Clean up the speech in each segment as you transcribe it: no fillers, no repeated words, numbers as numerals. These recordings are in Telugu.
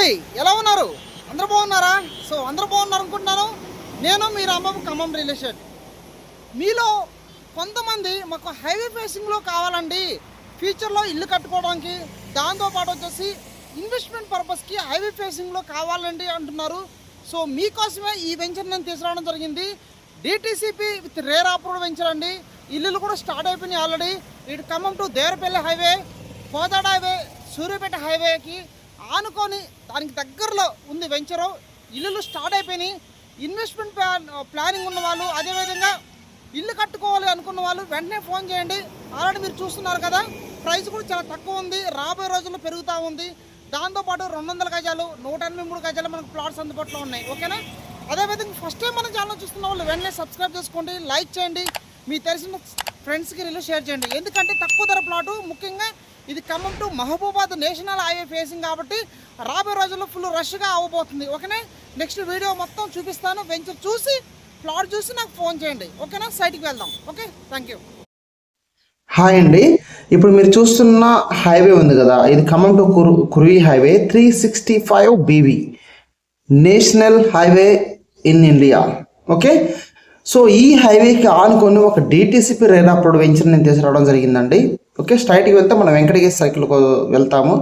అండి, ఎలా ఉన్నారు? అందరూ బాగున్నారా? సో అందరూ బాగున్నారు అనుకుంటున్నాను. నేను మీ రాంబాబు, ఖమ్మం రియల్ ఎస్టేట్. మీలో కొంతమంది మాకు హైవే ఫేసింగ్లో కావాలండి, ఫ్యూచర్లో ఇల్లు కట్టుకోవడానికి, దాంతోపాటు వచ్చేసి ఇన్వెస్ట్మెంట్ పర్పస్కి హైవే ఫేసింగ్లో కావాలండి అంటున్నారు. సో మీకోసమే ఈ వెంచర్ నేను తీసుకురావడం జరిగింది. DTCP with rare approved venture అండి. ఇల్లులు కూడా స్టార్ట్ అయిపోయినాయి ఆల్రెడీ. ఇటు Khammam to Devarapalli highway, Kodad highway, Suryapet హైవేకి ఆనుకొని దానికి దగ్గరలో ఉంది వెంచరు. ఇల్లులు స్టార్ట్ అయిపోయినాయి. ఇన్వెస్ట్మెంట్ ప్లానింగ్ ఉన్న వాళ్ళు, అదేవిధంగా ఇల్లు కట్టుకోవాలి అనుకున్న వాళ్ళు వెంటనే ఫోన్ చేయండి. ఆల్రెడీ మీరు చూస్తున్నారు కదా, ప్రైస్ కూడా చాలా తక్కువ ఉంది, రాబోయే రోజుల్లో పెరుగుతూ ఉంది. దాంతోపాటు 200 గజాలు, 183 గజాలు మనకు ప్లాట్స్ అందుబాటులో ఉన్నాయి. ఓకేనా? అదేవిధంగా ఫస్ట్ టైం మన ఛానల్ చూస్తున్న వాళ్ళు వెంటనే సబ్స్క్రైబ్ చేసుకోండి, లైక్ చేయండి, మీ తెలిసిన ఫ్రెండ్స్కి రిలీజ్ షేర్ చేయండి. ఎందుకంటే తక్కువ ధర ప్లాటు, ముఖ్యంగా ఇది Khammam to Mahabubabad national highway facing కాబట్టి రాబోయే రోజుల్లో ఫుల్ రష్గా అవ్వబోతుంది. ఓకేనా? నెక్స్ట్ వీడియో మొత్తం చూపిస్తాను. వెంచర్ చూసి, ప్లాట్ చూసి నాకు ఫోన్ చేయండి. ఓకేనా? సైట్కి వెళ్దాం. Okay, thank you. హాయ్ అండి, ఇప్పుడు మీరు చూస్తున్న హైవే ఉంది కదా, ఇది Khammam to Kurvi highway 365 BV national highway in India. Okay, so ఈ హైవేకి ఆనుకొని ఒక డిటిసిపి రేర్ అప్రూవ్డ్ వెంచర్ నేను తీసుకురావడం జరిగిందండి. ఓకే, స్ట్రైట్కి వెళ్తే మనం వెంకటగిరి సర్కిల్కి వెళ్తాము.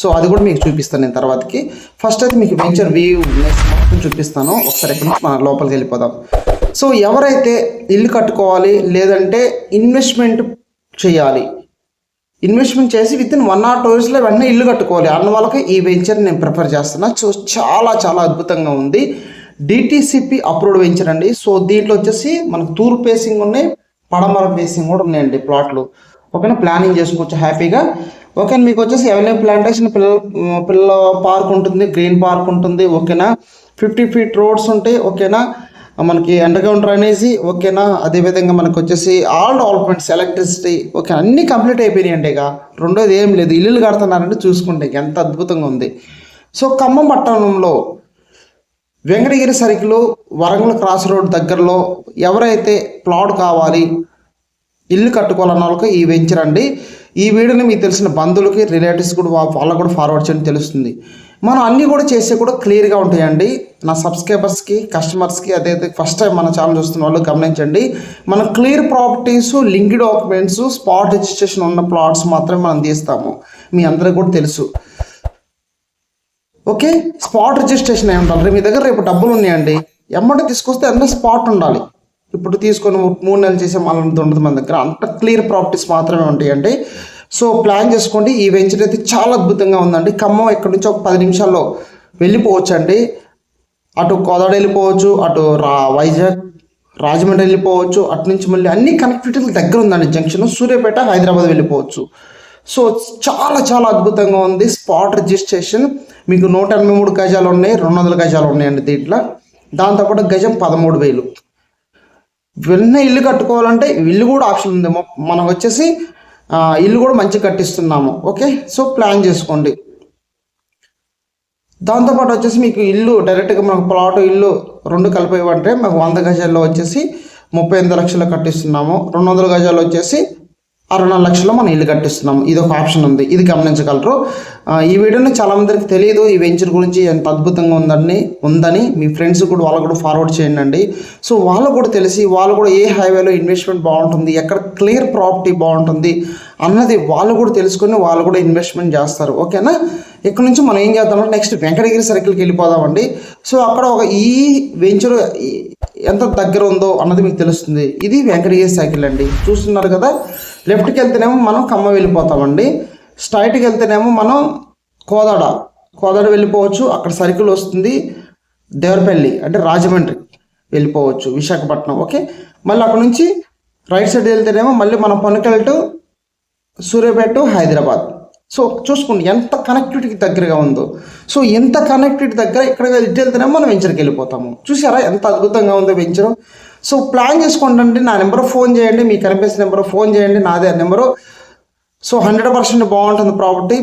సో అది కూడా మీకు చూపిస్తాను నేను తర్వాతకి. ఫస్ట్ అయితే మీకు వెంచర్ వ్యూ మొత్తం చూపిస్తాను. ఒకసారి ఎక్కడి నుంచి మనం లోపలికి వెళ్ళిపోదాం. సో ఎవరైతే ఇల్లు కట్టుకోవాలి, లేదంటే ఇన్వెస్ట్మెంట్ చేయాలి, ఇన్వెస్ట్మెంట్ చేసి వితిన్ 1 or 2 yearsలో వెంటనే ఇల్లు కట్టుకోవాలి అన్న వాళ్ళకి ఈ వెంచర్ నేను ప్రిఫర్ చేస్తున్నా. సో చాలా చాలా అద్భుతంగా ఉంది. డిటిసిపి అప్రూవ్డ్ వెంచర్ అండి. సో దీంట్లో వచ్చేసి మనకు తూర్పు ఫేసింగ్ ఉన్నాయి, పడమర ఫేసింగ్ కూడా ఉన్నాయండి ప్లాట్లు. ఓకేనా? ప్లానింగ్ చేసుకోవచ్చు హ్యాపీగా. ఓకే, మీకు వచ్చేసి అవైలబుల్ ప్లాంటేషన్, పిల్లల పార్క్ ఉంటుంది, గ్రీన్ పార్క్ ఉంటుంది. ఓకేనా? 50 feet రోడ్స్ ఉంటాయి. ఓకేనా? మనకి అండర్గ్రౌండ్ డ్రైనేజీ. ఓకేనా? అదేవిధంగా మనకు వచ్చేసి ఆల్ డెవలప్మెంట్స్, ఎలక్ట్రిసిటీ, ఓకే అన్నీ కంప్లీట్ అయిపోయినాయండి. ఇక రెండోది ఏం లేదు, ఇల్లులు కడుతున్నారంటే చూసుకుంటే ఎంత అద్భుతంగా ఉంది. సో ఖమ్మం పట్టణంలో Venkatagiri circle, Warangal cross road దగ్గరలో ఎవరైతే ప్లాట్ కావాలి, ఇల్లు కట్టుకోవాలన్న వాళ్ళకి ఈ వెంచర్ అండి. ఈ వీడియోని మీకు తెలిసిన బంధువులకి, రిలేటివ్స్ కూడా వాళ్ళకు కూడా ఫార్వర్డ్ చేయడం తెలుస్తుంది. మనం అన్నీ కూడా చేసే కూడా క్లియర్గా ఉంటాయండి. నా సబ్స్క్రైబర్స్కి, కస్టమర్స్కి, అదైతే ఫస్ట్ టైం మన ఛానల్ చూస్తున్న వాళ్ళు గమనించండి. మనం clear properties, link documents, spot registration ఉన్న ప్లాట్స్ మాత్రమే మనం తీస్తాము. మీ అందరికీ కూడా తెలుసు. ఓకే, స్పాట్ రిజిస్ట్రేషన్ ఏమి ఉండాలి? మీ దగ్గర రేపు డబ్బులు ఉన్నాయండి, ఎమ్మటి తీసుకొస్తే అన్నీ స్పాట్ ఉండాలి. ఇప్పుడు తీసుకొని 3 నెలలు చేసే మళ్ళీ ఉండదు మన దగ్గర. అంత క్లియర్ ప్రాపర్టీస్ మాత్రమే ఉంటాయండి. సో ప్లాన్ చేసుకోండి. ఈ వెంచర్ అయితే చాలా అద్భుతంగా ఉందండి. ఖమ్మం ఇక్కడ నుంచి ఒక 10 నిమిషాల్లో వెళ్ళిపోవచ్చు అండి. అటు కోదాడ వెళ్ళిపోవచ్చు, అటు వైజాగ్, రాజమండ్రి వెళ్ళిపోవచ్చు. అటు నుంచి మళ్ళీ అన్ని కనెక్టివిటీలు దగ్గర ఉందండి. జంక్షన్ సూర్యాపేట, హైదరాబాద్ వెళ్ళిపోవచ్చు. సో చాలా చాలా అద్భుతంగా ఉంది. స్పాట్ రిజిస్ట్రేషన్ మీకు 183 గజాలు ఉన్నాయి, 200 గజాలు ఉన్నాయండి దీంట్లో. దాంతోపాటు గజం 13,000. వెంటనే ఇల్లు కట్టుకోవాలంటే ఇల్లు కూడా ఆప్షన్ ఉంది. మనం వచ్చేసి ఇల్లు కూడా మంచిగా కట్టిస్తున్నాము. ఓకే, సో ప్లాన్ చేసుకోండి. దాంతోపాటు వచ్చేసి మీకు ఇల్లు డైరెక్ట్గా మనకు ప్లాట్, ఇల్లు 2 కలిపేవంటే మాకు 100 గజాల్లో వచ్చేసి 38 లక్షలు కట్టిస్తున్నాము. 200 గజాలు వచ్చేసి 64 లక్షలు మనం ఇల్లు కట్టిస్తున్నాము. ఇది ఒక ఆప్షన్ ఉంది, ఇది గమనించగలరు. ఈ వీడియోని చాలామందికి తెలియదు ఈ వెంచర్ గురించి ఎంత అద్భుతంగా ఉందని మీ ఫ్రెండ్స్ కూడా వాళ్ళకు కూడా ఫార్వర్డ్ చేయండి. సో వాళ్ళకు కూడా తెలిసి వాళ్ళు కూడా ఏ హైవేలో ఇన్వెస్ట్మెంట్ బాగుంటుంది, ఎక్కడ క్లియర్ ప్రాపర్టీ బాగుంటుంది అన్నది వాళ్ళు కూడా తెలుసుకొని వాళ్ళు కూడా ఇన్వెస్ట్మెంట్ చేస్తారు. ఓకేనా? ఇక్కడ నుంచి మనం ఏం చేద్దామంటే నెక్స్ట్ వెంకటగిరి సర్కిల్కి వెళ్ళిపోదామండి. సో అక్కడ ఈ వెంచర్ ఎంత దగ్గర ఉందో అన్నది మీకు తెలుస్తుంది. ఇది వెంకటగిరి సర్కిల్ అండి, చూస్తున్నారు కదా. లెఫ్ట్కి వెళ్తేనేమో మనం ఖమ్మం వెళ్ళిపోతామండి, స్ట్రైట్కి వెళ్తేనేమో మనం కోదాడ వెళ్ళిపోవచ్చు. అక్కడ సర్కిల్ వస్తుంది దేవరపల్లి, అంటే రాజమండ్రి వెళ్ళిపోవచ్చు, విశాఖపట్నం. ఓకే, మళ్ళీ అక్కడ నుంచి రైట్ సైడ్ వెళ్తేనేమో మళ్ళీ మనం పనుకెళ్ళటు సూర్యాపేట, హైదరాబాద్. సో చూసుకోండి ఎంత కనెక్టివిటీకి దగ్గరగా ఉందో. సో ఎంత కనెక్టివిటీ దగ్గర ఇక్కడ ఇటు వెళ్తేనేమో మనం వెంచర్కి వెళ్ళిపోతాము. చూసారా ఎంత అద్భుతంగా ఉందో వెంచరు. సో ప్లాన్ చేసుకోండి అండి. నా నెంబర్ ఫోన్ చేయండి, మీకు కనిపించిన నెంబర్ ఫోన్ చేయండి, నాదే నెంబరు. సో 100% బాగుంటుంది ప్రాపర్టీ.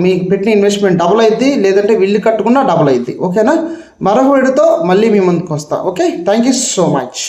మీకు పెట్టిన ఇన్వెస్ట్మెంట్ డబుల్ అవుతుంది, లేదంటే ఇల్లు కట్టుకున్నా డబుల్ అవుతుంది. ఓకేనా? మరొక వీడియోతో మళ్ళీ మీ ముందుకు వస్తా. Okay, thank you so much.